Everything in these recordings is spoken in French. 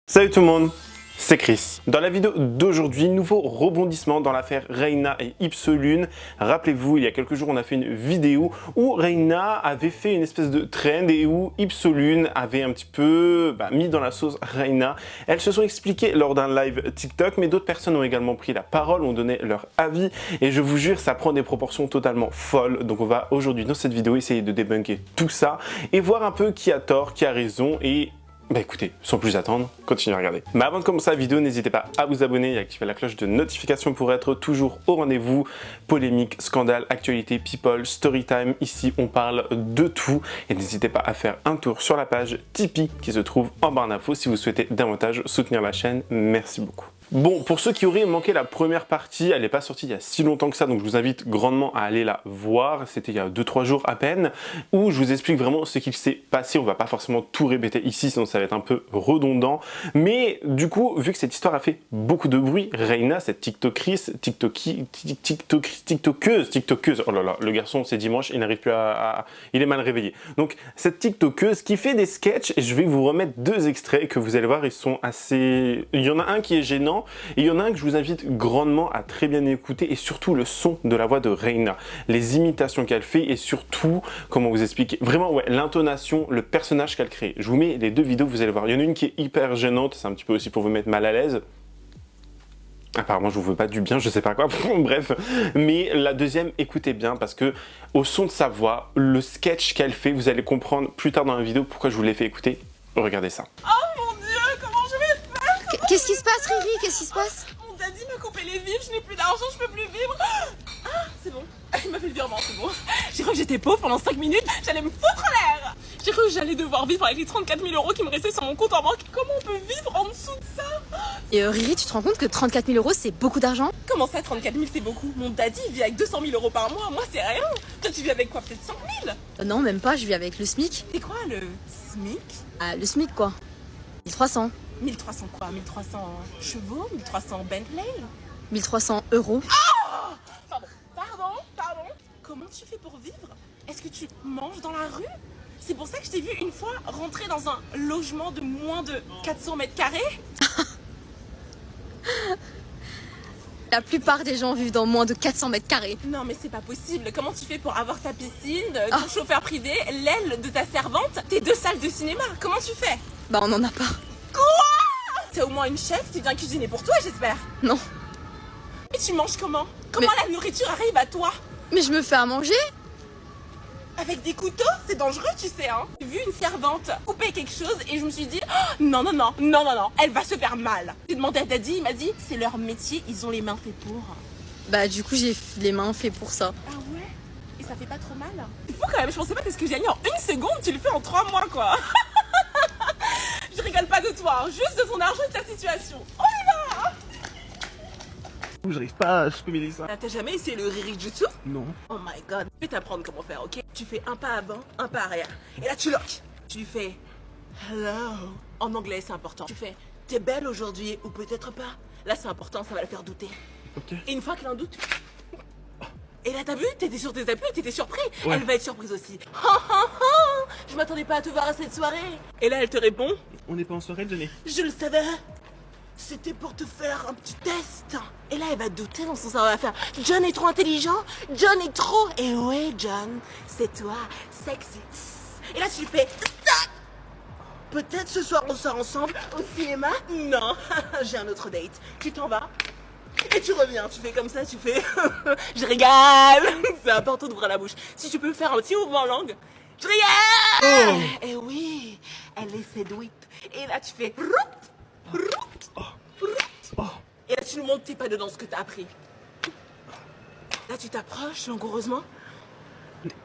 Salut tout le monde, c'est Chris. Dans la vidéo d'aujourd'hui, nouveau rebondissement dans l'affaire Reina et Ipsolune. Rappelez-vous, il y a quelques jours, on a fait une vidéo où Reina avait fait une espèce de trend et où Ipsolune avait un petit peu mis dans la sauce Reina. Elles se sont expliquées lors d'un live TikTok, mais d'autres personnes ont également pris la parole, ont donné leur avis et je vous jure, ça prend des proportions totalement folles. Donc on va aujourd'hui dans cette vidéo essayer de débunker tout ça et voir un peu qui a tort, qui a raison et écoutez, sans plus attendre, continuez à regarder. Mais avant de commencer la vidéo, n'hésitez pas à vous abonner et à activer la cloche de notification pour être toujours au rendez-vous. Polémique, scandale, actualité, people, storytime, ici on parle de tout. Et n'hésitez pas à faire un tour sur la page Tipeee qui se trouve en barre d'infos si vous souhaitez davantage soutenir la chaîne. Merci beaucoup. Bon, pour ceux qui auraient manqué la première partie, elle n'est pas sortie il y a si longtemps que ça, donc je vous invite grandement à aller la voir. C'était il y a 2-3 jours à peine, où je vous explique vraiment ce qu'il s'est passé. On va pas forcément tout répéter ici, sinon ça va être un peu redondant. Mais du coup, vu que cette histoire a fait beaucoup de bruit, Reina, cette tiktokeuse, oh là là, le garçon c'est dimanche, il n'arrive plus il est mal réveillé. Donc cette tiktokeuse qui fait des sketchs, et je vais vous remettre 2 extraits que vous allez voir, ils sont assez... Il y en a un qui est gênant, et il y en a un que je vous invite grandement à très bien écouter, et surtout le son de la voix de Reina, les imitations qu'elle fait, et surtout, comment vous expliquer, vraiment ouais, l'intonation, le personnage qu'elle crée. Je vous mets les 2 vidéos, vous allez voir. Il y en a une qui est hyper gênante, c'est un petit peu aussi pour vous mettre mal à l'aise. Apparemment, je vous veux pas du bien, je sais pas quoi, bref. Mais la deuxième, écoutez bien, parce que au son de sa voix, le sketch qu'elle fait, vous allez comprendre plus tard dans la vidéo pourquoi je vous l'ai fait écouter. Regardez ça. Oh mon dieu, comment je vais faire? Qu'est-ce qui se passe, Riri? Qu'est-ce qui se passe? Mon daddy m'a coupé les vivres, je n'ai plus d'argent, je peux plus vivre. Ah, c'est bon. Il m'a fait le virement, c'est bon. J'ai cru que j'étais pauvre pendant 5 minutes, j'allais me foutre l'air. J'ai cru que j'allais devoir vivre avec les 34 000 € qui me restaient sur mon compte en banque. Comment on peut vivre en dessous de ça? Et Riri, tu te rends compte que 34 000 € c'est beaucoup d'argent? Comment ça, 34 000 c'est beaucoup? Mon daddy vit avec 200 000 € par mois, moi c'est rien. Toi tu vis avec quoi, peut-être 100 000? Non, même pas, je vis avec le SMIC. C'est quoi le SMIC? Ah, le SMIC quoi. 1300. 1300 quoi? 1300 chevaux? 1300 Bentley? 1300 €. Pardon. Comment tu fais pour vivre? Est-ce que tu manges dans la rue? C'est pour ça que je t'ai vu une fois rentrer dans un logement de moins de 400 mètres carrés. La plupart des gens vivent dans moins de 400 mètres carrés. Non mais c'est pas possible. Comment tu fais pour avoir ta piscine, ton chauffeur privé, l'aile de ta servante, tes 2 salles de cinéma? Comment tu fais? Bah on en a pas. Quoi? T'as au moins une chef qui vient cuisiner pour toi, j'espère. Non. Et tu manges comment? Comment la nourriture arrive à toi? Mais je me fais à manger. Avec des couteaux, c'est dangereux, tu sais, hein. J'ai vu une servante couper quelque chose et je me suis dit, oh, non, elle va se faire mal. J'ai demandé à Daddy, il m'a dit, c'est leur métier, ils ont les mains faites pour. Bah du coup j'ai les mains faites pour ça. Ah ouais? Et ça fait pas trop mal? Il faut quand même, je pensais pas que ce que j'ai gagné en 1 seconde, tu le fais en 3 mois, quoi. Je rigole pas de toi, hein, juste de ton argent et de ta situation. On y va, hein. J'arrive pas à supprimer ça. T'as jamais essayé le Riri Jutsu? Non. Oh my god. Je vais t'apprendre comment faire, ok? Tu fais un pas avant, un pas arrière. Et là, tu lock. Tu lui fais hello. En anglais, c'est important. Tu fais t'es belle aujourd'hui ou peut-être pas. Là, c'est important, ça va la faire douter. Ok. Et une fois qu'elle en doute. Et là, t'as vu? T'étais sur tes appuis, t'étais surpris. Ouais. Elle va être surprise aussi. Je m'attendais pas à te voir à cette soirée. Et là, elle te répond On n'est pas en soirée, Johnny. je le savais. C'était pour te faire un petit test. Et là, elle va douter dans son cerveau. Elle va faire John est trop intelligent. John est trop. Et ouais, John, c'est toi, sexy. Et là, tu lui fais Stop. Peut-être ce soir, on sort ensemble au cinéma. Non, j'ai un autre date. Tu t'en vas. Et tu reviens. Tu fais comme ça, tu fais je rigole. C'est important d'ouvrir la bouche. Si tu peux faire un petit mouvement en langue. Je rigole. Et oui, elle est séduite. Et là, tu fais et là, tu nous montres tes pas de danse que t'as appris. Là, tu t'approches langoureusement.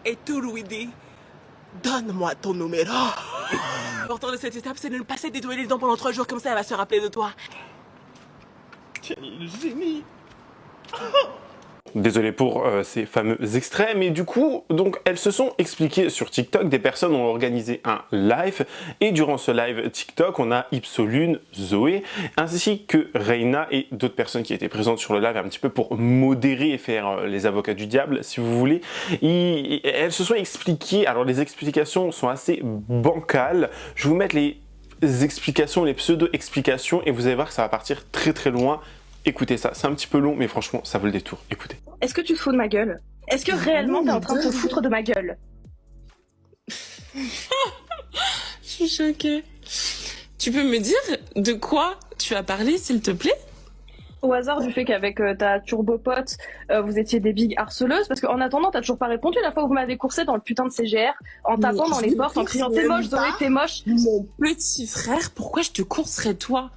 Et tout lui dit donne-moi ton numéro. L'important de cette étape, c'est de ne pas se détouer les dents pendant 3 jours. Comme ça, elle va se rappeler de toi. Quel génie. Désolé pour ces fameux extraits, mais du coup, donc elles se sont expliquées sur TikTok, des personnes ont organisé un live, et durant ce live TikTok, on a Ipsolune, Zoé, ainsi que Reina et d'autres personnes qui étaient présentes sur le live un petit peu pour modérer et faire les avocats du diable, si vous voulez. Elles se sont expliquées, alors les explications sont assez bancales, je vais vous mettre les explications, les pseudo-explications, et vous allez voir que ça va partir très très loin. Écoutez ça, c'est un petit peu long, mais franchement, ça vaut le détour. Écoutez. Est-ce que tu te fous de ma gueule? Est-ce que réellement t'es en train de te foutre de ma gueule? Je suis choquée. Tu peux me dire de quoi tu as parlé, s'il te plaît? Au hasard du fait qu'avec ta turbopote, vous étiez des big harceleuses, parce qu'en attendant, t'as toujours pas répondu la fois où vous m'avez coursé dans le putain de CGR, en tapant dans les portes, en criant t'es moche, Zoé, t'es moche. Mon petit frère, pourquoi je te courserais toi?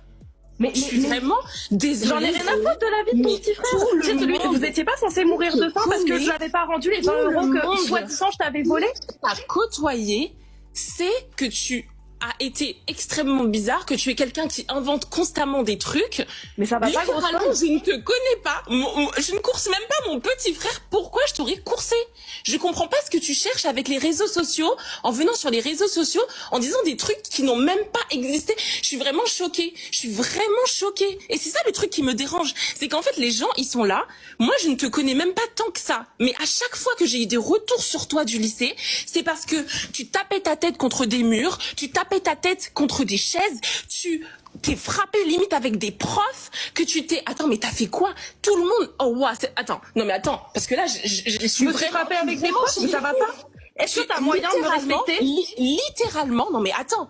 Mais je suis vraiment désolée. J'en ai rien à foutre de la vie de ton petit frère. C'est celui que vous étiez pas censé mourir de faim parce que je n'avais pas rendu les 20 € que, soi-disant, je t'avais volé. À côtoyer, c'est que tu as été extrêmement bizarre, que tu es quelqu'un qui invente constamment des trucs. Mais ça va pas, grosse littéralement, je ne te connais pas. Je ne course même pas mon petit frère. Pourquoi je t'aurais coursé? Je comprends pas ce que tu cherches avec les réseaux sociaux, en venant sur les réseaux sociaux, en disant des trucs qui n'ont même pas existé. Je suis vraiment choquée. Je suis vraiment choquée. Et c'est ça le truc qui me dérange. C'est qu'en fait, les gens, ils sont là. Moi, je ne te connais même pas tant que ça. Mais à chaque fois que j'ai eu des retours sur toi du lycée, c'est parce que tu tapais ta tête contre des murs, tu tapais ta tête contre des chaises, tu t'es frappé limite avec des profs, que tu t'es... Attends, mais t'as fait quoi? Tout le monde... Oh, wow, attends, non mais attends, parce que là, je suis vraiment... frappé avec des profs, mais ça va pas? Est-ce que t'as moyen de me respecter? Littéralement, non mais attends,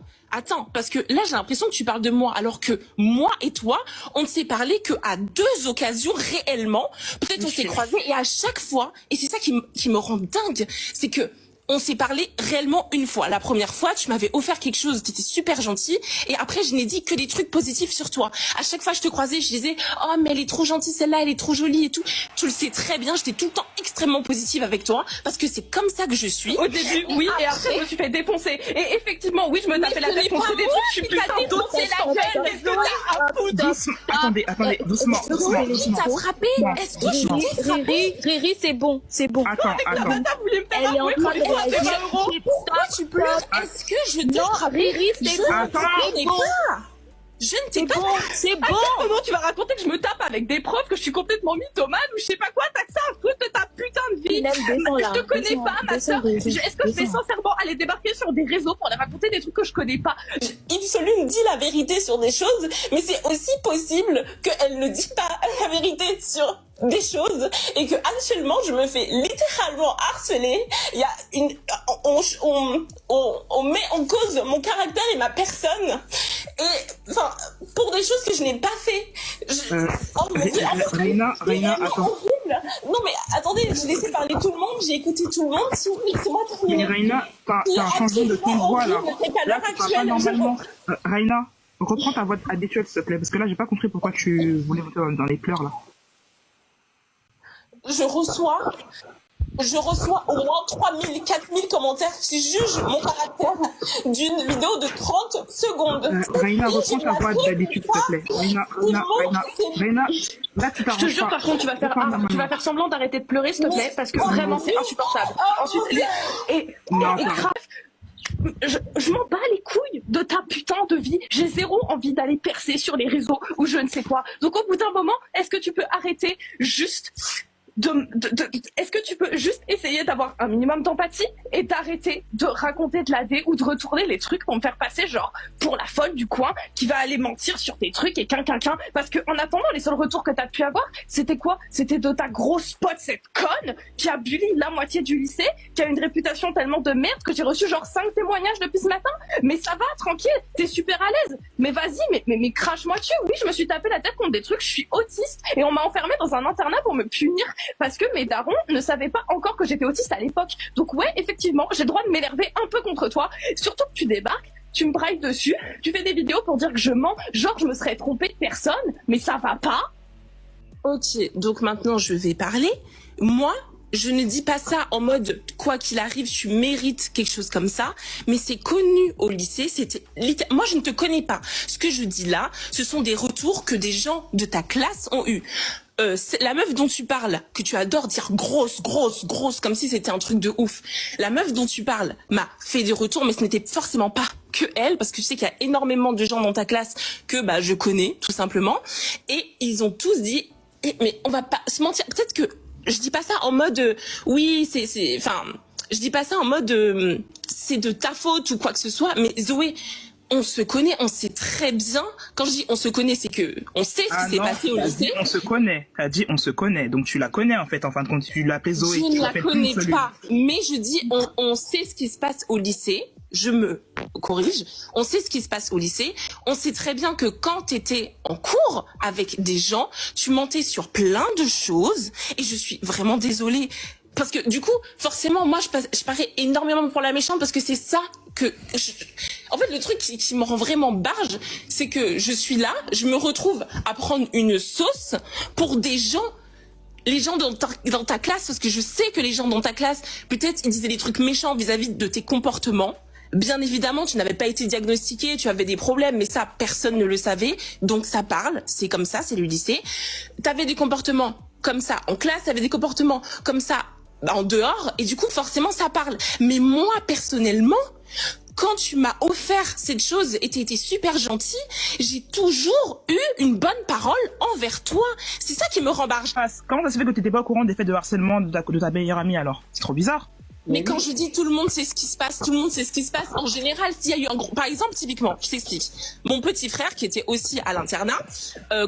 parce que là j'ai l'impression que tu parles de moi, alors que moi et toi, on ne s'est parlé qu'à 2 occasions réellement. Peut-être on s'est croisés, et à chaque fois, et c'est ça qui me rend dingue, c'est que on s'est parlé réellement une fois. La première fois, tu m'avais offert quelque chose, t'étais super gentil, et après je n'ai dit que des trucs positifs sur toi. À chaque fois je te croisais, je disais « Oh mais elle est trop gentille celle-là, elle est trop jolie et tout ». Tu le sais très bien, j'étais tout le temps extrêmement positive avec toi, parce que c'est comme ça que je suis. Au début, oui, et après je me suis fait défoncer. Et effectivement, oui, je me tapais la tête contre des trucs, je suis putain défoncé la gueule, est-ce que t'as un coup Doucement, attendez, doucement. Qui t'a frappé? Est-ce que je t'ai frappé? Riri, c'est bon. Attends. Elle est en train de réagir. Toi, tu pleures. Est-ce que je t'ai frappé? Riri, c'est bon. Je ne t'ai pas. C'est bon. À quel moment tu vas raconter que je me tape avec des profs, que je suis complètement mythomane ou je sais pas quoi, t'as que ça à foutre de ta putain de vie. Je te connais pas, ma soeur. Est-ce que je vais sincèrement aller débarquer sur des réseaux pour aller raconter des trucs que je connais pas? Ipsolune dit la vérité sur des choses, mais c'est aussi possible qu'elle ne dit pas la vérité sur des choses, et que actuellement je me fais littéralement harceler. Il y a une, on met en cause mon caractère et ma personne, et enfin pour des choses que je n'ai pas fait. Oh mon Dieu, Reina, attends. horrible. Non mais attendez, j'ai laissé parler tout le monde, j'ai écouté tout le monde. S'il vous plaît, laissez-moi terminer. Mais Reina, t'as un changement de ton de voix là. Là, tu parles pas normalement. Reina, reprends ta voix habituelle s'il te plaît, parce que là j'ai pas compris pourquoi tu voulais monter dans les pleurs là. Je reçois au moins 3000, 4000 commentaires qui jugent mon caractère d'une vidéo de 30 secondes. Reina, reprends ta voix d'habitude, s'il te plaît. Reina, là tu t'arranges pas. Je te jure, par contre, tu vas faire semblant d'arrêter de pleurer, s'il te plaît, parce que vraiment, c'est insupportable. Ensuite, grave, je m'en bats les couilles de ta putain de vie. J'ai zéro envie d'aller percer sur les réseaux ou je ne sais quoi. Donc, au bout d'un moment, est-ce que tu peux arrêter juste est-ce que tu peux juste essayer d'avoir un minimum d'empathie et d'arrêter de raconter de la D ou de retourner les trucs pour me faire passer genre pour la folle du coin qui va aller mentir sur tes trucs et parce que en attendant les seuls retours que t'as pu avoir c'était quoi? C'était de ta grosse pote, cette conne qui a bully la moitié du lycée, qui a une réputation tellement de merde que j'ai reçu genre 5 témoignages depuis ce matin. Mais ça va, tranquille, t'es super à l'aise. Mais vas-y, mais crache-moi dessus. Oui, je me suis tapé la tête contre des trucs, je suis autiste et on m'a enfermée dans un internat pour me punir parce que mes darons ne savaient pas encore que j'étais autiste à l'époque. Donc ouais, effectivement, j'ai le droit de m'énerver un peu contre toi, surtout que tu débarques, tu me brailles dessus, tu fais des vidéos pour dire que je mens, genre je me serais trompée de personne, mais ça va pas. Ok, donc maintenant je vais parler. Moi, je ne dis pas ça en mode quoi qu'il arrive, tu mérites quelque chose comme ça, mais c'est connu au lycée, moi je ne te connais pas. Ce que je dis là, ce sont des retours que des gens de ta classe ont eu. la meuf dont tu parles, que tu adores dire grosse, comme si c'était un truc de ouf. La meuf dont tu parles m'a fait des retours, mais ce n'était forcément pas que elle, parce que tu sais qu'il y a énormément de gens dans ta classe que bah je connais, tout simplement. Et ils ont tous dit, mais on va pas se mentir, peut-être que je dis pas ça en mode, oui, enfin, je dis pas ça en mode, c'est de ta faute ou quoi que ce soit, mais Zoé, on se connaît, on sait très bien. Quand je dis on se connaît, c'est que on sait ce qui s'est passé au lycée. On se connaît. T'as dit on se connaît. Donc tu la connais en fait. En fin de compte, tu l'appelles Zoé. Je ne la connais pas. Mais je dis on sait ce qui se passe au lycée. Je me corrige. On sait ce qui se passe au lycée. On sait très bien que quand tu étais en cours avec des gens, tu mentais sur plein de choses. Et je suis vraiment désolée. Parce que du coup, forcément, moi, je parais énormément pour la méchante parce que c'est ça que... En fait, le truc qui me rend vraiment barge, c'est que je suis là, je me retrouve à prendre une sauce pour des gens, les gens dans ta classe, parce que je sais que les gens dans ta classe, peut-être ils disaient des trucs méchants vis-à-vis de tes comportements. Bien évidemment, tu n'avais pas été diagnostiqué, tu avais des problèmes, mais ça, personne ne le savait. Donc ça parle, c'est comme ça, c'est le lycée. T'avais des comportements comme ça en classe, t'avais des comportements comme ça en dehors, et du coup, forcément, ça parle. Mais moi, personnellement, quand tu m'as offert cette chose et t'as été super gentil, j'ai toujours eu une bonne parole envers toi. C'est ça qui me rend barge. Comment ça se fait que t'étais pas au courant des faits de harcèlement de ta meilleure amie alors? C'est trop bizarre. Mais quand je dis tout le monde sait ce qui se passe, tout le monde sait ce qui se passe. En général, s'il y a eu un gros... Par exemple, typiquement, je t'explique. Mon petit frère, qui était aussi à l'internat,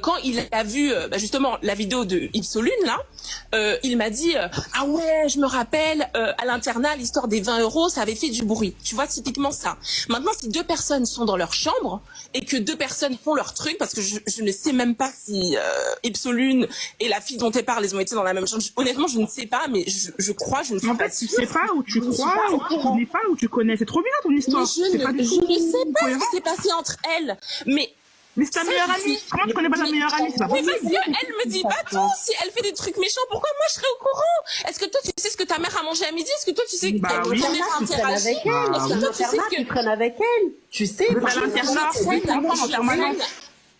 quand il a vu justement la vidéo de Ipsolune, là, il m'a dit ah ouais, je me rappelle, à l'internat, l'histoire des 20 €, ça avait fait du bruit. Tu vois, typiquement ça. Maintenant, si deux personnes sont dans leur chambre et que deux personnes font leur truc, parce que je ne sais même pas si Ipsolune et la fille dont elle parle, elles ont été dans la même chambre. Honnêtement, je ne sais pas, mais je crois, je ne sais pas. En fait, tu sais pas où tu crois, ou tu connais pas, ou tu connais. C'est trop bizarre ton histoire. Mais je ne sais pas ce qui s'est passé entre elles. Mais c'est ta meilleure amie. Comment tu connais pas ta meilleure amie? C'est pas possible. Mais parce qu'elle me dit pas tout. Si elle fait des trucs méchants, pourquoi moi je serais au courant? Est-ce que toi tu sais ce que ta mère a mangé à midi? Est-ce que toi tu sais que ta mère a interagi? Est-ce que toi tu sais que tu traînes avec elle? Tu sais,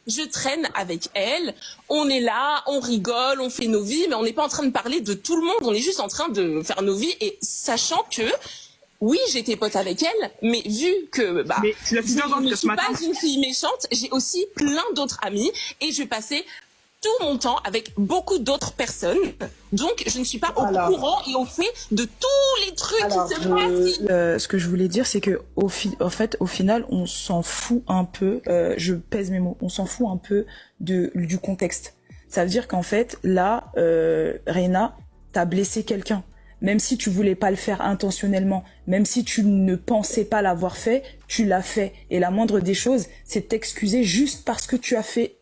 je traîne avec elle, on est là, on rigole, on fait nos vies, mais on n'est pas en train de parler de tout le monde, on est juste en train de faire nos vies, et sachant que, oui, j'étais pote avec elle, mais vu que mais tu l'as je ne suis pas une fille méchante, j'ai aussi plein d'autres amis, et je passais tout mon temps avec beaucoup d'autres personnes, donc je ne suis pas au courant et au fait de tous les trucs qui se passent. Ce que je voulais dire, c'est que en fait, au final, on s'en fout un peu. Je pèse mes mots. On s'en fout un peu du contexte. Ça veut dire qu'en fait, là, Reina, t'as blessé quelqu'un. Même si tu voulais pas le faire intentionnellement, même si tu ne pensais pas l'avoir fait, tu l'as fait. Et la moindre des choses, c'est t'excuser juste parce que tu as fait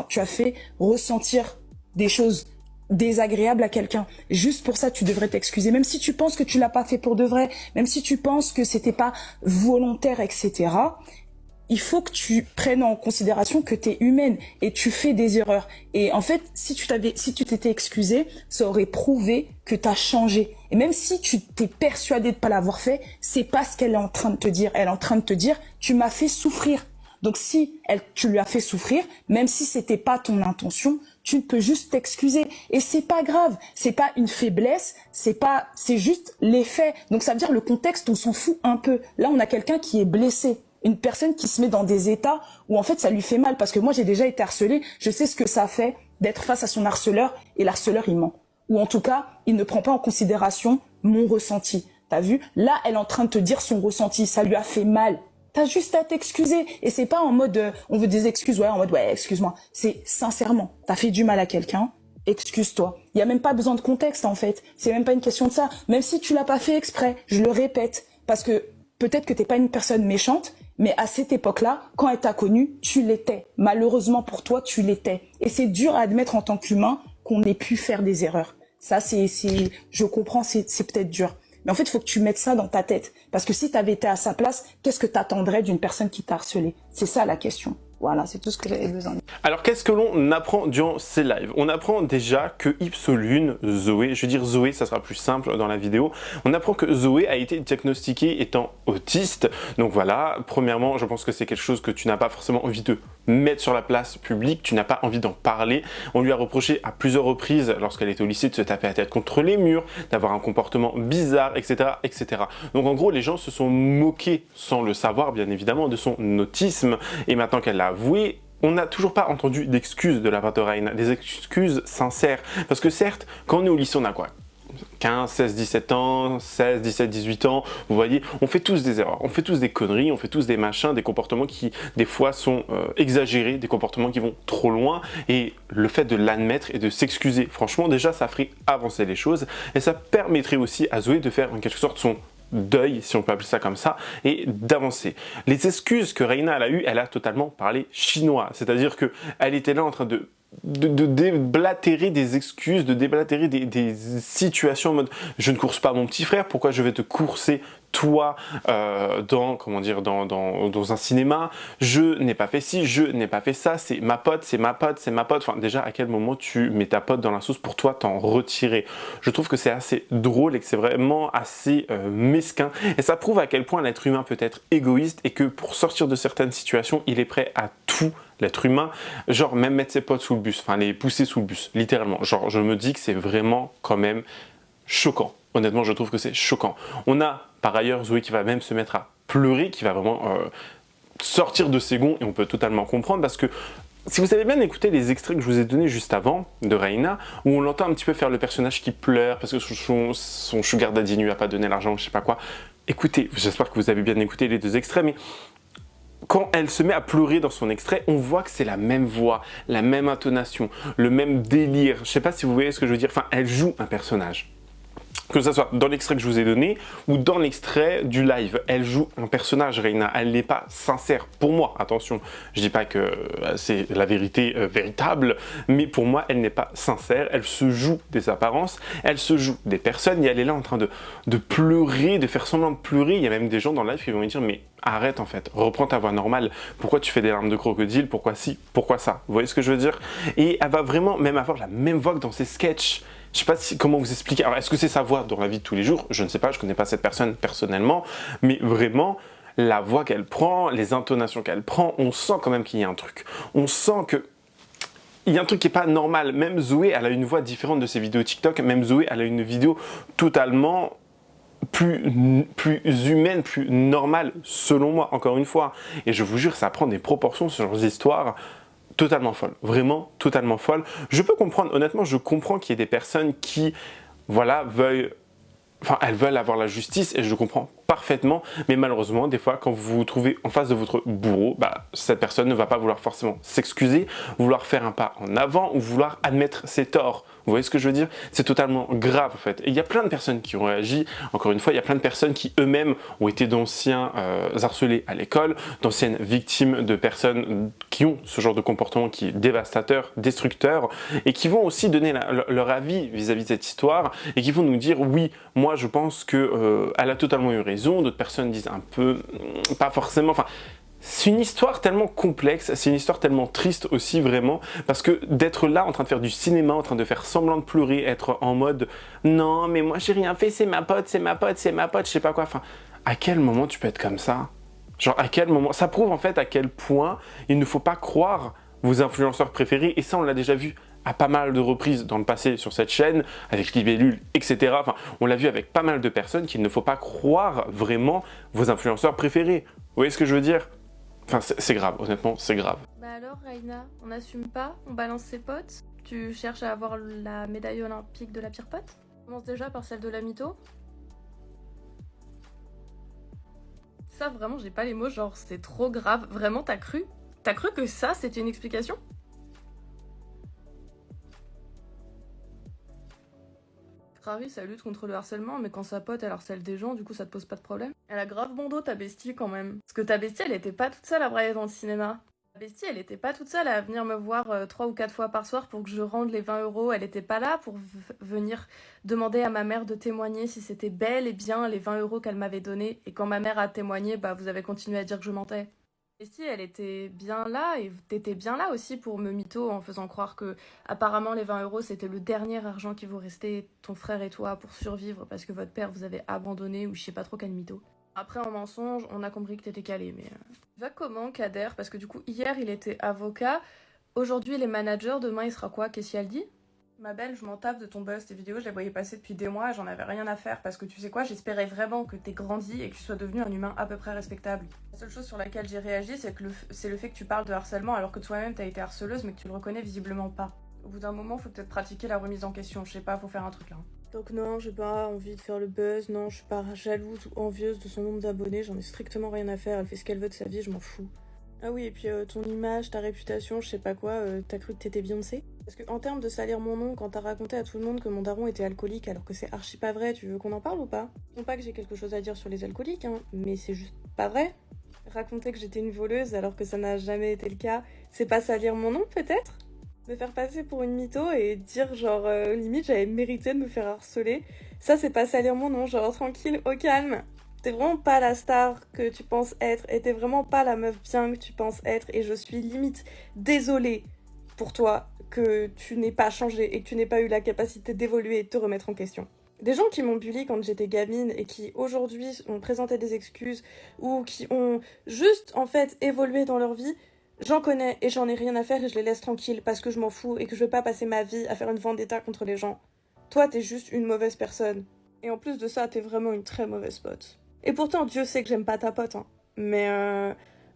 tu as fait ressentir des choses désagréables à quelqu'un. Juste pour ça, tu devrais t'excuser. Même si tu penses que tu l'as pas fait pour de vrai, même si tu penses que c'était pas volontaire, etc. Il faut que tu prennes en considération que tu es humaine et tu fais des erreurs. Et en fait, si tu t'étais excusé, ça aurait prouvé que tu as changé. Et même si tu t'es persuadé de pas l'avoir fait, c'est pas ce qu'elle est en train de te dire. Elle est en train de te dire, tu m'as fait souffrir. Donc si tu lui as fait souffrir, même si c'était pas ton intention, tu peux juste t'excuser. Et c'est pas grave, c'est pas une faiblesse, c'est juste les faits. Donc ça veut dire le contexte, on s'en fout un peu. Là, on a quelqu'un qui est blessé. Une personne qui se met dans des états où en fait ça lui fait mal, parce que moi j'ai déjà été harcelée, je sais ce que ça fait d'être face à son harceleur, et l'harceleur il ment. Ou en tout cas, il ne prend pas en considération mon ressenti. T'as vu? Là, elle est en train de te dire son ressenti, ça lui a fait mal. T'as juste à t'excuser. Et c'est pas en mode on veut des excuses, en mode excuse-moi. C'est sincèrement, t'as fait du mal à quelqu'un, excuse-toi. Il y a même pas besoin de contexte en fait. C'est même pas une question de ça. Même si tu l'as pas fait exprès, je le répète, parce que peut-être que t'es pas une personne méchante, mais à cette époque-là, quand elle t'a connu, tu l'étais. Malheureusement pour toi, tu l'étais. Et c'est dur à admettre en tant qu'humain qu'on ait pu faire des erreurs. Ça, je comprends, c'est peut-être dur. Mais en fait, il faut que tu mettes ça dans ta tête. Parce que si tu avais été à sa place, qu'est-ce que tu attendrais d'une personne qui t'a harcelé? C'est ça la question. Voilà, c'est tout ce que j'avais besoin. Alors qu'est-ce que l'on apprend durant ces lives? On apprend déjà que Ipsolune, Zoé, je vais dire Zoé, ça sera plus simple dans la vidéo, on apprend que Zoé a été diagnostiquée étant autiste. Donc voilà, premièrement, je pense que c'est quelque chose que tu n'as pas forcément envie de mettre sur la place publique, tu n'as pas envie d'en parler. On lui a reproché à plusieurs reprises, lorsqu'elle était au lycée, de se taper la tête contre les murs, d'avoir un comportement bizarre, etc., etc. Donc en gros, les gens se sont moqués, sans le savoir bien évidemment, de son autisme, et maintenant qu'elle l'a avoué, on n'a toujours pas entendu d'excuses de la part de Raina, des excuses sincères. Parce que certes, quand on est au lycée, on a quoi? 15, 16, 17 ans, 16, 17, 18 ans, vous voyez, on fait tous des erreurs, on fait tous des conneries, on fait tous des machins, des comportements qui, des fois, sont exagérés, des comportements qui vont trop loin, et le fait de l'admettre et de s'excuser, franchement, déjà, ça ferait avancer les choses, et ça permettrait aussi à Zoé de faire, en quelque sorte, son deuil, si on peut appeler ça comme ça, et d'avancer. Les excuses que Raina elle a eues, elle a totalement parlé chinois, c'est-à-dire que elle était là en train de déblatérer des excuses, de déblatérer des situations en mode je ne course pas mon petit frère, pourquoi je vais te courser toi dans, comment dire, dans un cinéma, je n'ai pas fait ci, je n'ai pas fait ça, c'est ma pote, c'est ma pote, c'est ma pote. Enfin déjà à quel moment tu mets ta pote dans la sauce pour toi t'en retirer? Je trouve que c'est assez drôle et que c'est vraiment assez mesquin, et ça prouve à quel point l'être humain peut être égoïste et que pour sortir de certaines situations il est prêt à tout. L'être humain, genre même mettre ses potes sous le bus, enfin les pousser sous le bus, littéralement. Genre je me dis que c'est vraiment quand même choquant. Honnêtement, je trouve que c'est choquant. On a par ailleurs Zoé qui va même se mettre à pleurer, qui va vraiment sortir de ses gonds, et on peut totalement comprendre parce que si vous avez bien écouté les extraits que je vous ai donnés juste avant de Raina, où on l'entend un petit peu faire le personnage qui pleure parce que son sugar daddy ne lui a pas donné l'argent, je sais pas quoi. Écoutez, j'espère que vous avez bien écouté les deux extraits, mais quand elle se met à pleurer dans son extrait, on voit que c'est la même voix, la même intonation, le même délire. Je sais pas si vous voyez ce que je veux dire. Enfin, elle joue un personnage. Que ce soit dans l'extrait que je vous ai donné ou dans l'extrait du live, elle joue un personnage, Raina. Elle n'est pas sincère. Pour moi, attention, je dis pas que c'est la vérité véritable, mais pour moi, elle n'est pas sincère. Elle se joue des apparences, elle se joue des personnes, et elle est là en train de pleurer, de faire semblant de pleurer. Il y a même des gens dans le live qui vont lui dire mais arrête en fait, reprends ta voix normale. Pourquoi tu fais des larmes de crocodile? Pourquoi ci? Pourquoi ça? Vous voyez ce que je veux dire? Et elle va vraiment même avoir la même voix que dans ses sketchs. Je sais pas comment vous expliquer. Alors, est-ce que c'est sa voix dans la vie de tous les jours? Je ne sais pas, je connais pas cette personne personnellement, mais vraiment, la voix qu'elle prend, les intonations qu'elle prend, on sent quand même qu'il y a un truc. On sent que il y a un truc qui est pas normal. Même Zoé, elle a une voix différente de ses vidéos TikTok. Même Zoé, elle a une vidéo totalement plus humaine, plus normale, selon moi, encore une fois. Et je vous jure, ça prend des proportions sur leurs histoires totalement folle, vraiment totalement folle. Je peux comprendre, honnêtement, je comprends qu'il y ait des personnes qui, voilà, elles veulent avoir la justice, et je le comprends parfaitement, mais malheureusement, des fois, quand vous vous trouvez en face de votre bourreau, cette personne ne va pas vouloir forcément s'excuser, vouloir faire un pas en avant ou vouloir admettre ses torts. Vous voyez ce que je veux dire? C'est totalement grave en fait. Et il y a plein de personnes qui ont réagi. Encore une fois, il y a plein de personnes qui eux-mêmes ont été d'anciens harcelés à l'école, d'anciennes victimes de personnes qui ont ce genre de comportement qui est dévastateur, destructeur, et qui vont aussi donner leur avis vis-à-vis de cette histoire, et qui vont nous dire oui, moi je pense que elle a totalement eu raison. D'autres personnes disent un peu, pas forcément. Enfin, c'est une histoire tellement complexe, c'est une histoire tellement triste aussi vraiment, parce que d'être là en train de faire du cinéma, en train de faire semblant de pleurer, être en mode non mais moi j'ai rien fait, c'est ma pote, c'est ma pote, c'est ma pote, je sais pas quoi, enfin à quel moment tu peux être comme ça? Genre à quel moment? Ça prouve en fait à quel point il ne faut pas croire vos influenceurs préférés, et ça on l'a déjà vu à pas mal de reprises dans le passé sur cette chaîne, avec Libellule, etc. Enfin, on l'a vu avec pas mal de personnes qu'il ne faut pas croire vraiment vos influenceurs préférés. Vous voyez ce que je veux dire? Enfin, c'est grave, honnêtement, c'est grave. Bah alors, Raina, on n'assume pas, on balance ses potes. Tu cherches à avoir la médaille olympique de la pire pote? On commence déjà par celle de la mytho. Ça, vraiment, j'ai pas les mots, genre, c'est trop grave. Vraiment, t'as cru? T'as cru que ça, c'était une explication? Rari, ça lutte contre le harcèlement, mais quand sa pote elle harcèle des gens, du coup ça te pose pas de problème. Elle a grave bon dos ta bestie quand même. Parce que ta bestie elle était pas toute seule à brailler dans le cinéma. Ta bestie elle était pas toute seule à venir me voir 3 ou 4 fois par soir pour que je rende les 20 €. Elle était pas là pour venir demander à ma mère de témoigner si c'était bel et bien les 20 € qu'elle m'avait donnés. Et quand ma mère a témoigné, bah vous avez continué à dire que je mentais. Bestie, elle était bien là et t'étais bien là aussi pour me mytho en faisant croire que apparemment les 20 € c'était le dernier argent qui vous restait, ton frère et toi, pour survivre parce que votre père vous avait abandonné ou je sais pas trop quel mytho. Après en mensonge, on a compris que t'étais calé, mais... Va comment, Kader? Parce que du coup, hier il était avocat, aujourd'hui il est manager, demain il sera quoi? Qu'est-ce qu'elle dit? Ma belle, je m'en tape de ton buzz, tes vidéos, je les voyais passer depuis des mois, j'en avais rien à faire parce que tu sais quoi, j'espérais vraiment que t'aies grandi et que tu sois devenu un humain à peu près respectable. La seule chose sur laquelle j'ai réagi, c'est le fait que tu parles de harcèlement alors que toi-même t'as été harceleuse mais que tu le reconnais visiblement pas. Au bout d'un moment, faut peut-être pratiquer la remise en question, je sais pas, faut faire un truc là. Donc non, j'ai pas envie de faire le buzz, non, je suis pas jalouse ou envieuse de son nombre d'abonnés, j'en ai strictement rien à faire, elle fait ce qu'elle veut de sa vie, je m'en fous. Ah oui, et puis ton image, ta réputation, je sais pas quoi, t'as cru que t'étais Beyoncé? Parce que en termes de salir mon nom, quand t'as raconté à tout le monde que mon daron était alcoolique alors que c'est archi pas vrai, tu veux qu'on en parle ou pas? Non pas que j'ai quelque chose à dire sur les alcooliques, hein, mais c'est juste pas vrai. Raconter que j'étais une voleuse alors que ça n'a jamais été le cas, c'est pas salir mon nom peut-être? Me faire passer pour une mytho et dire genre limite j'avais mérité de me faire harceler, ça c'est pas salir mon nom, genre tranquille, au calme. T'es vraiment pas la star que tu penses être et t'es vraiment pas la meuf bien que tu penses être et je suis limite désolée pour toi que tu n'aies pas changé et que tu n'aies pas eu la capacité d'évoluer et de te remettre en question. Des gens qui m'ont bully quand j'étais gamine et qui aujourd'hui ont présenté des excuses ou qui ont juste en fait évolué dans leur vie, j'en connais et j'en ai rien à faire et je les laisse tranquilles parce que je m'en fous et que je veux pas passer ma vie à faire une vendetta contre les gens. Toi t'es juste une mauvaise personne. Et en plus de ça t'es vraiment une très mauvaise pote. Et pourtant, Dieu sait que j'aime pas ta pote, hein. Mais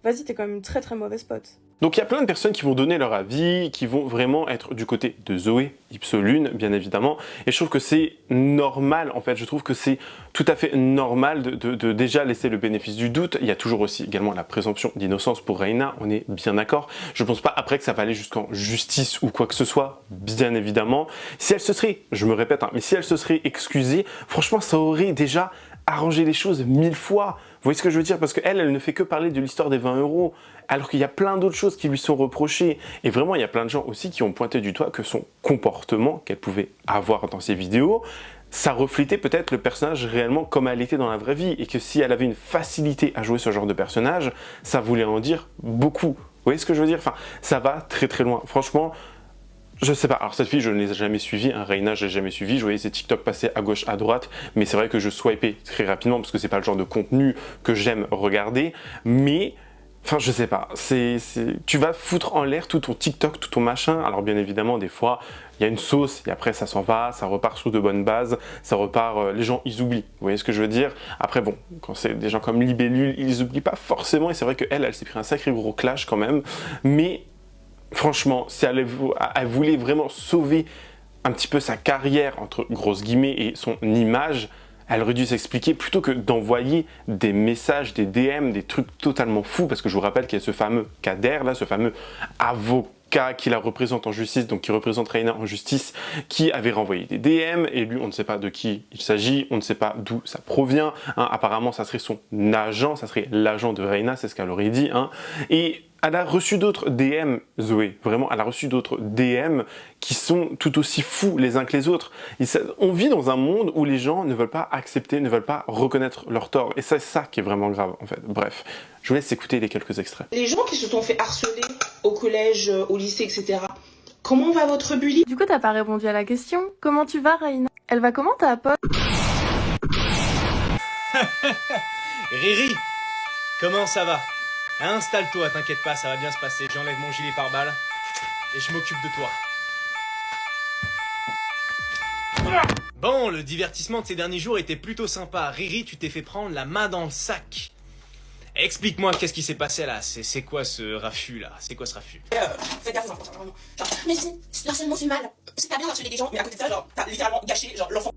vas-y, t'es quand même une très très mauvaise pote. Donc il y a plein de personnes qui vont donner leur avis, qui vont vraiment être du côté de Zoé, Ipsolune, bien évidemment. Et je trouve que c'est normal, en fait, je trouve que c'est tout à fait normal de déjà laisser le bénéfice du doute. Il y a toujours aussi également la présomption d'innocence pour Reina, on est bien d'accord. Je pense pas après que ça va aller jusqu'en justice ou quoi que ce soit, bien évidemment. Si elle se serait, je me répète, hein, mais si elle se serait excusée, franchement, ça aurait déjà arrangé les choses 1000 fois. Vous voyez ce que je veux dire? Parce qu'elle, elle ne fait que parler de l'histoire des 20 €, alors qu'il y a plein d'autres choses qui lui sont reprochées. Et vraiment, il y a plein de gens aussi qui ont pointé du doigt que son comportement qu'elle pouvait avoir dans ses vidéos, ça reflétait peut-être le personnage réellement comme elle était dans la vraie vie. Et que si elle avait une facilité à jouer ce genre de personnage, ça voulait en dire beaucoup. Vous voyez ce que je veux dire? Enfin, ça va très très loin. Franchement, je sais pas, alors cette fille je ne l'ai jamais suivie, hein, Reina je l'ai jamais suivie, je voyais ses TikTok passer à gauche à droite, mais c'est vrai que je swipais très rapidement parce que c'est pas le genre de contenu que j'aime regarder, mais enfin je sais pas, tu vas foutre en l'air tout ton TikTok, tout ton machin, alors bien évidemment des fois il y a une sauce et après ça s'en va, ça repart sur de bonnes bases, ça repart, les gens ils oublient, vous voyez ce que je veux dire? Après bon, quand c'est des gens comme Libellule, ils oublient pas forcément et c'est vrai qu'elle s'est pris un sacré gros clash quand même, mais franchement, si elle voulait vraiment sauver un petit peu sa carrière, entre grosses guillemets, et son image, elle aurait dû s'expliquer plutôt que d'envoyer des messages, des DM, des trucs totalement fous, parce que je vous rappelle qu'il y a ce fameux Kader, là, ce fameux avocat qui la représente en justice, donc qui représente Reina en justice, qui avait renvoyé des DM, et lui, on ne sait pas de qui il s'agit, on ne sait pas d'où ça provient, hein. Apparemment, ça serait son agent, ça serait l'agent de Reina, c'est ce qu'elle aurait dit, hein. Et elle a reçu d'autres DM, Zoé, vraiment, elle a reçu d'autres DM qui sont tout aussi fous les uns que les autres. On vit dans un monde où les gens ne veulent pas accepter, ne veulent pas reconnaître leur tort. Et c'est ça qui est vraiment grave, en fait. Bref, je vous laisse écouter les quelques extraits. Les gens qui se sont fait harceler au collège, au lycée, etc. Comment va votre bully? Du coup, t'as pas répondu à la question. Comment tu vas, Reina? Elle va comment, ta pote? Riri, comment ça va? Installe-toi, t'inquiète pas, ça va bien se passer. J'enlève mon gilet pare-balles et je m'occupe de toi. Bon, le divertissement de ces derniers jours était plutôt sympa. Riri, tu t'es fait prendre la main dans le sac. Explique-moi qu'est-ce qui s'est passé là. C'est quoi ce raffut là? C'est quoi ce raffut? Faites gaffe aux enfants, vraiment. Genre, mais si, l'harcèlement c'est mal. C'est pas bien d'harceler des gens, mais à côté de ça, genre, t'as littéralement gâché, genre, l'enfant.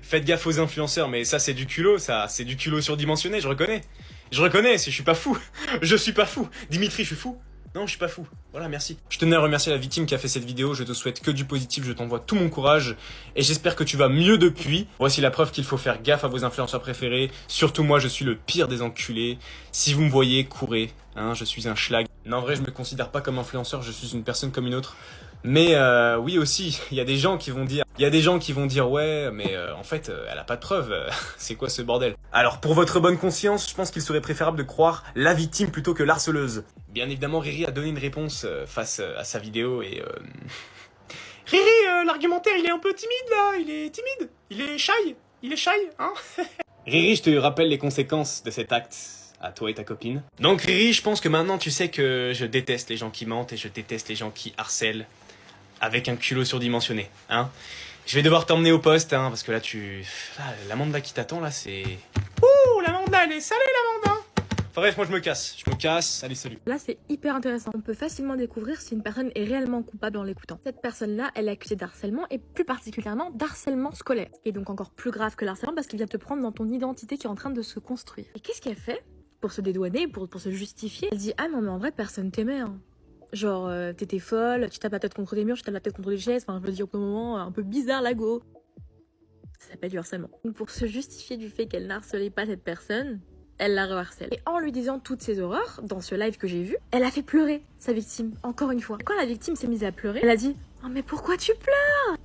Faites gaffe aux influenceurs, mais ça c'est du culot, ça. C'est du culot surdimensionné, je reconnais. Je reconnais, je suis pas fou. Je suis pas fou. Dimitri, je suis fou? Non, je suis pas fou. Voilà, merci. Je tenais à remercier la victime qui a fait cette vidéo. Je te souhaite que du positif. Je t'envoie tout mon courage. Et j'espère que tu vas mieux depuis. Voici la preuve qu'il faut faire gaffe à vos influenceurs préférés. Surtout moi, je suis le pire des enculés. Si vous me voyez, courez. hein, je suis un schlag. Non, en vrai, je me considère pas comme influenceur, je suis une personne comme une autre. Mais oui aussi, il y a des gens qui vont dire ouais, mais en fait, elle a pas de preuves, c'est quoi ce bordel? Alors pour votre bonne conscience, je pense qu'il serait préférable de croire la victime plutôt que l'harceleuse. Bien évidemment, Riri a donné une réponse face à sa vidéo et... Riri, l'argumentaire il est un peu timide là, il est timide, il est shy, hein. Riri, je te rappelle les conséquences de cet acte. À toi et ta copine. Donc Riri, je pense que maintenant tu sais que je déteste les gens qui mentent et je déteste les gens qui harcèlent avec un culot surdimensionné, hein. Je vais devoir t'emmener au poste, hein, parce que là l'amende là qui t'attend là, c'est... Ouh, l'amende là, elle est salée l'amende, hein. Enfin bref, moi je me casse, allez salut. Là, c'est hyper intéressant. On peut facilement découvrir si une personne est réellement coupable en l'écoutant. Cette personne-là, elle est accusée d'harcèlement et plus particulièrement d'harcèlement scolaire. Ce qui est donc encore plus grave que l'harcèlement parce qu'il vient te prendre dans ton identité qui est en train de se construire. Et qu'est-ce qu'elle fait pour se dédouaner, pour se justifier? Elle dit « Ah non, mais en vrai, personne t'aimait, hein. Genre, t'étais folle, tu tapes la tête contre des murs, tu tapes la tête contre des chaises, enfin, je veux dire, au moment un peu bizarre, la go. » Ça s'appelle du harcèlement. Donc, pour se justifier du fait qu'elle n'harcelait pas cette personne, elle la reharcèle. Et en lui disant toutes ces horreurs, dans ce live que j'ai vu, elle a fait pleurer sa victime, encore une fois. Et quand la victime s'est mise à pleurer, elle a dit « Oh, mais pourquoi tu pleures ?»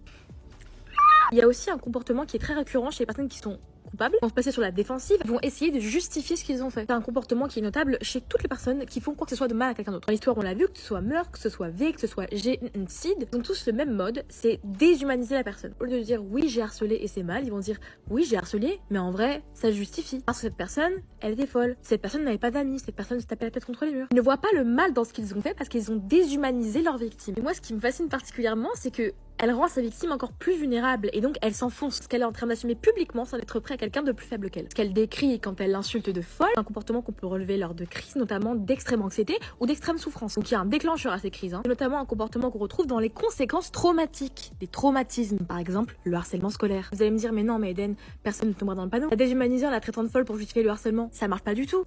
Il y a aussi un comportement qui est très récurrent chez les personnes qui sont coupables, vont se passer sur la défensive, vont essayer de justifier ce qu'ils ont fait. C'est un comportement qui est notable chez toutes les personnes qui font quoi que ce soit de mal à quelqu'un d'autre. Dans l'histoire, on l'a vu, que ce soit meurtre, que ce soit V, que ce soit génocide, ils ont tous le même mode, c'est déshumaniser la personne. Au lieu de dire oui, j'ai harcelé et c'est mal, ils vont dire oui, j'ai harcelé, mais en vrai, ça se justifie. Parce que cette personne, elle était folle. Cette personne n'avait pas d'amis, cette personne se tapait la tête contre les murs. Ils ne voient pas le mal dans ce qu'ils ont fait parce qu'ils ont déshumanisé leur victime. Et moi, ce qui me fascine particulièrement, c'est que elle rend sa victime encore plus vulnérable et donc elle s'enfonce. Ce qu'elle est en train d'assumer publiquement, c'est d'être près à quelqu'un de plus faible qu'elle. Ce qu'elle décrit quand elle l'insulte de folle, un comportement qu'on peut relever lors de crises, notamment d'extrême anxiété ou d'extrême souffrance. Donc il y a un déclencheur à ces crises, hein. Notamment un comportement qu'on retrouve dans les conséquences traumatiques, des traumatismes, par exemple le harcèlement scolaire. Vous allez me dire mais non mais Eden, personne ne tombera dans le panneau. La déshumanisant, la traitant de folle pour justifier le harcèlement, ça marche pas du tout.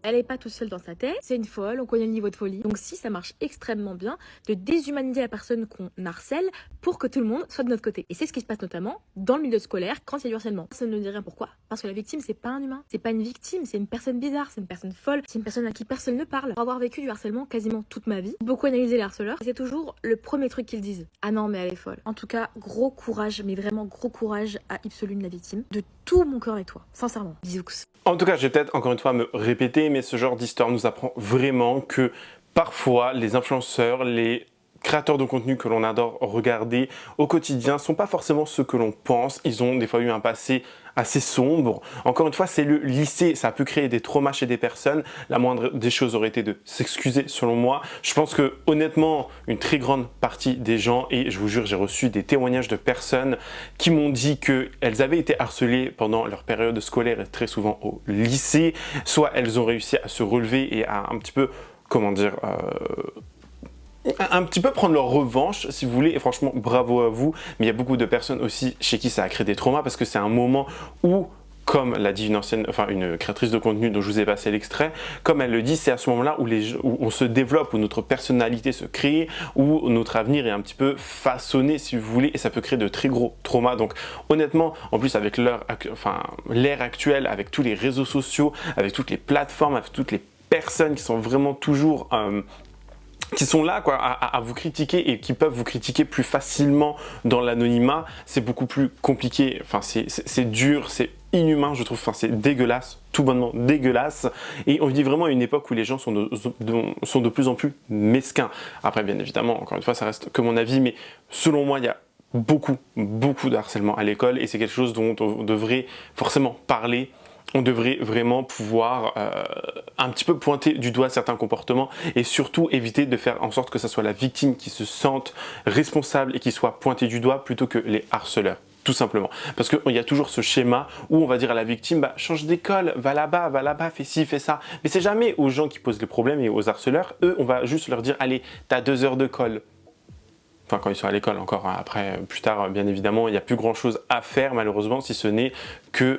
Elle est pas toute seule dans sa tête, c'est une folle, on connaît le niveau de folie. Donc si ça marche extrêmement bien de déshumaniser la personne qu'on harcèle pour que tout le monde soit de notre côté. Et c'est ce qui se passe notamment dans le milieu scolaire quand il y a du harcèlement. Personne ne dit rien, pourquoi? Parce que la victime c'est pas un humain, c'est pas une victime, c'est une personne bizarre, c'est une personne folle, c'est une personne à qui personne ne parle. Pour avoir vécu du harcèlement quasiment toute ma vie, beaucoup analysé les harceleurs, c'est toujours le premier truc qu'ils disent. Ah non mais elle est folle. En tout cas, gros courage, mais vraiment gros courage à Ipsolune la victime. De tout mon cœur et toi, sincèrement. Bisous. En tout cas, je vais peut-être encore une fois me répéter, mais ce genre d'histoire nous apprend vraiment que parfois les influenceurs, les créateurs de contenu que l'on adore regarder au quotidien sont pas forcément ceux que l'on pense. Ils ont des fois eu un passé assez sombre. Encore une fois, c'est le lycée, ça peut créer des traumas chez des personnes. La moindre des choses aurait été de s'excuser selon moi. Je pense que honnêtement, une très grande partie des gens, et je vous jure, j'ai reçu des témoignages de personnes qui m'ont dit qu'elles avaient été harcelées pendant leur période scolaire et très souvent au lycée. Soit elles ont réussi à se relever et à un petit peu, comment dire, un petit peu prendre leur revanche si vous voulez, et franchement bravo à vous. Mais il y a beaucoup de personnes aussi chez qui ça a créé des traumas parce que c'est un moment où, comme l'a dit une créatrice de contenu dont je vous ai passé l'extrait, comme elle le dit, c'est à ce moment-là où on se développe, où notre personnalité se crée, où notre avenir est un petit peu façonné si vous voulez, et ça peut créer de très gros traumas. Donc honnêtement, en plus avec l'ère actuelle, avec tous les réseaux sociaux, avec toutes les plateformes, avec toutes les personnes qui sont vraiment toujours qui sont là quoi, à vous critiquer et qui peuvent vous critiquer plus facilement dans l'anonymat, c'est beaucoup plus compliqué, enfin c'est dur, c'est inhumain je trouve, enfin c'est dégueulasse, tout bonnement dégueulasse, et on vit vraiment à une époque où les gens sont de plus en plus mesquins. Après bien évidemment, encore une fois ça reste que mon avis, mais selon moi il y a beaucoup de harcèlement à l'école et c'est quelque chose dont on devrait forcément parler. On devrait vraiment pouvoir un petit peu pointer du doigt certains comportements et surtout éviter de faire en sorte que ce soit la victime qui se sente responsable et qui soit pointée du doigt plutôt que les harceleurs. Tout simplement. Parce qu'il y a toujours ce schéma où on va dire à la victime, bah, change d'école, va là-bas, fais ci, fais ça. Mais c'est jamais aux gens qui posent les problèmes et aux harceleurs. Eux, on va juste leur dire, allez, t'as 2 heures de colle. Enfin, quand ils sont à l'école encore, hein. Après, plus tard, bien évidemment, il n'y a plus grand chose à faire, malheureusement, si ce n'est que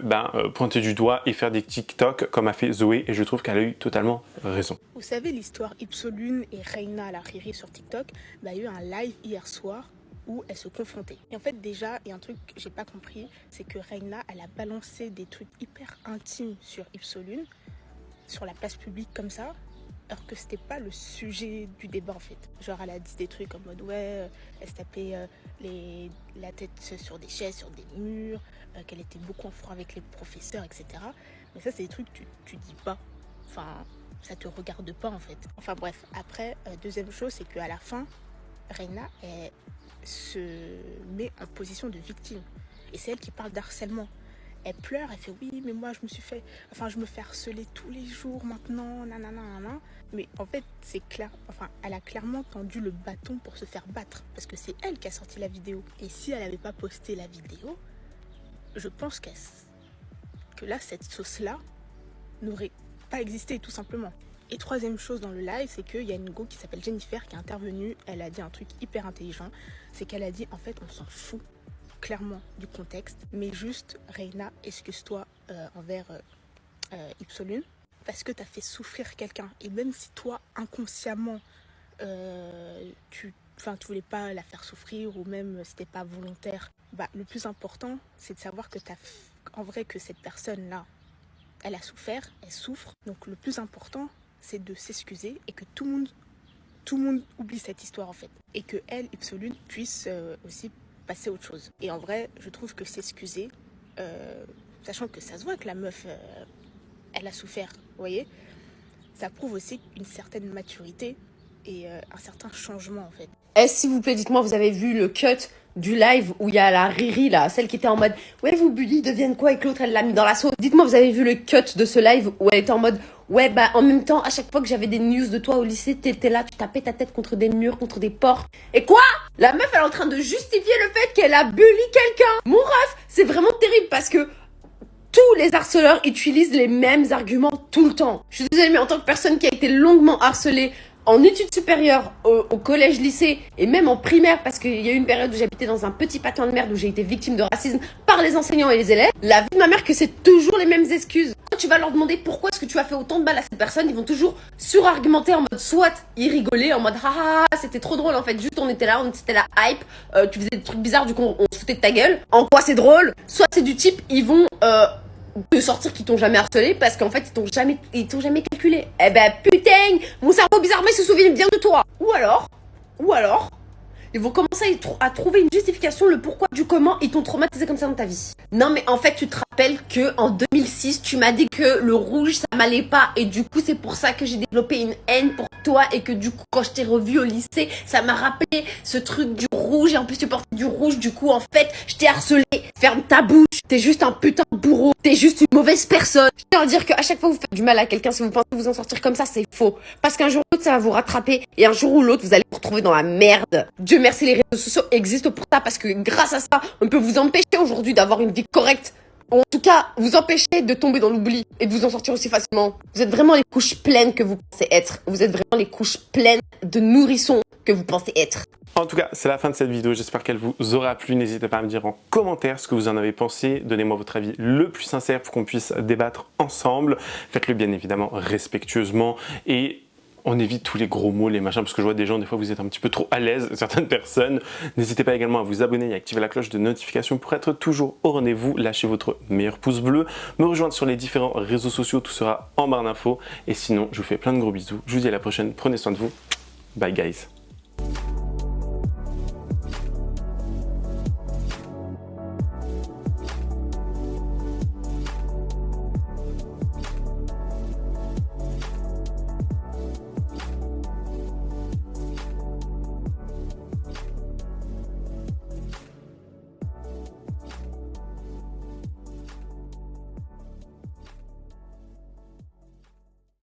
pointer du doigt et faire des TikTok comme a fait Zoé, et je trouve qu'elle a eu totalement raison. Vous savez, l'histoire Ipsolune et Reina la Riri sur TikTok, il y a eu un live hier soir où elles se confrontaient. Et en fait, déjà, il y a un truc que j'ai pas compris, c'est que Reina, elle a balancé des trucs hyper intimes sur Ipsolune, sur la place publique comme ça. alors que c'était pas le sujet du débat en fait. Genre elle a dit des trucs en mode ouais, elle se tapait la tête sur des chaises, sur des murs, qu'elle était beaucoup en froid avec les professeurs, etc. Mais ça c'est des trucs que tu dis pas, enfin ça te regarde pas en fait. Enfin bref, après deuxième chose c'est qu'à la fin, Reina elle se met en position de victime et c'est elle qui parle d'harcèlement. Elle pleure, elle fait oui mais moi je me fais harceler tous les jours maintenant, nanana. Mais en fait c'est clair, enfin elle a clairement tendu le bâton pour se faire battre parce que c'est elle qui a sorti la vidéo. Et si elle n'avait pas posté la vidéo, je pense que là cette sauce là n'aurait pas existé tout simplement. Et troisième chose dans le live, c'est qu'il y a une go qui s'appelle Jennifer qui est intervenue, elle a dit un truc hyper intelligent, c'est qu'elle a dit en fait on s'en fout clairement du contexte, mais juste Reina, excuse-toi envers Ipsolune parce que tu as fait souffrir quelqu'un et même si toi inconsciemment tu voulais pas la faire souffrir ou même c'était pas volontaire, bah le plus important c'est de savoir que en vrai que cette personne là elle a souffert, elle souffre, donc le plus important c'est de s'excuser et que tout le monde oublie cette histoire en fait et que elle Ipsolune puisse aussi passer à autre chose. Et en vrai, je trouve que s'excuser, sachant que ça se voit que la meuf, elle a souffert, vous voyez, ça prouve aussi une certaine maturité et un certain changement en fait. S'il vous plaît, dites-moi, vous avez vu le cut du live où il y a la Riri là, celle qui était en mode ouais vous bullies deviennent quoi et que l'autre elle l'a mis dans la sauce. Dites-moi, vous avez vu le cut de ce live où elle était en mode ouais bah en même temps à chaque fois que j'avais des news de toi au lycée t'étais là, tu tapais ta tête contre des murs, contre des portes. Et quoi? La meuf elle est en train de justifier le fait qu'elle a bully quelqu'un. Mon ref, c'est vraiment terrible parce que tous les harceleurs utilisent les mêmes arguments tout le temps. Je suis désolée mais en tant que personne qui a été longuement harcelée en études supérieures, au collège, lycée et même en primaire, parce qu'il y a eu une période où j'habitais dans un petit patelin de merde où j'ai été victime de racisme par les enseignants et les élèves, la vie de ma mère que c'est toujours les mêmes excuses. Quand tu vas leur demander pourquoi est-ce que tu as fait autant de mal à cette personne, ils vont toujours surargumenter en mode soit ils rigolaient en mode haha c'était trop drôle en fait, juste on était là, c'était la hype, tu faisais des trucs bizarres du coup on se foutait de ta gueule, en quoi c'est drôle, soit c'est du type ils vont de sortir qu'ils t'ont jamais harcelé parce qu'en fait ils t'ont jamais calculé. Eh ben putain, mon cerveau bizarrement il se souvient bien de toi. Ou alors ils vont commencer à trouver une justification, le pourquoi du comment ils t'ont traumatisé comme ça dans ta vie. Non mais en fait tu te rappelles que en 2006 tu m'as dit que le rouge ça m'allait pas et du coup c'est pour ça que j'ai développé une haine pour toi et que du coup quand je t'ai revu au lycée ça m'a rappelé ce truc du rouge et en plus tu portais du rouge, du coup en fait je t'ai harcelé. Ferme ta bouche, t'es juste un putain de bourreau, t'es juste une mauvaise personne. Je tiens à dire qu'à chaque fois que vous faites du mal à quelqu'un, si vous pensez vous en sortir comme ça, c'est faux. Parce qu'un jour ou l'autre, ça va vous rattraper et un jour ou l'autre, vous allez vous retrouver dans la merde. Dieu merci, les réseaux sociaux existent pour ça parce que grâce à ça, on peut vous empêcher aujourd'hui d'avoir une vie correcte. Ou en tout cas, vous empêcher de tomber dans l'oubli et de vous en sortir aussi facilement. Vous êtes vraiment les couches pleines que vous pensez être. Vous êtes vraiment les couches pleines de nourrissons que vous pensez être. En tout cas, c'est la fin de cette vidéo. J'espère qu'elle vous aura plu. N'hésitez pas à me dire en commentaire ce que vous en avez pensé. Donnez-moi votre avis le plus sincère pour qu'on puisse débattre ensemble. Faites-le bien évidemment respectueusement et on évite tous les gros mots, les machins, parce que je vois des gens, des fois vous êtes un petit peu trop à l'aise, certaines personnes. N'hésitez pas également à vous abonner et à activer la cloche de notification pour être toujours au rendez-vous. Lâchez votre meilleur pouce bleu, me rejoindre sur les différents réseaux sociaux, tout sera en barre d'infos. Et sinon, je vous fais plein de gros bisous. Je vous dis à la prochaine, prenez soin de vous. Bye guys.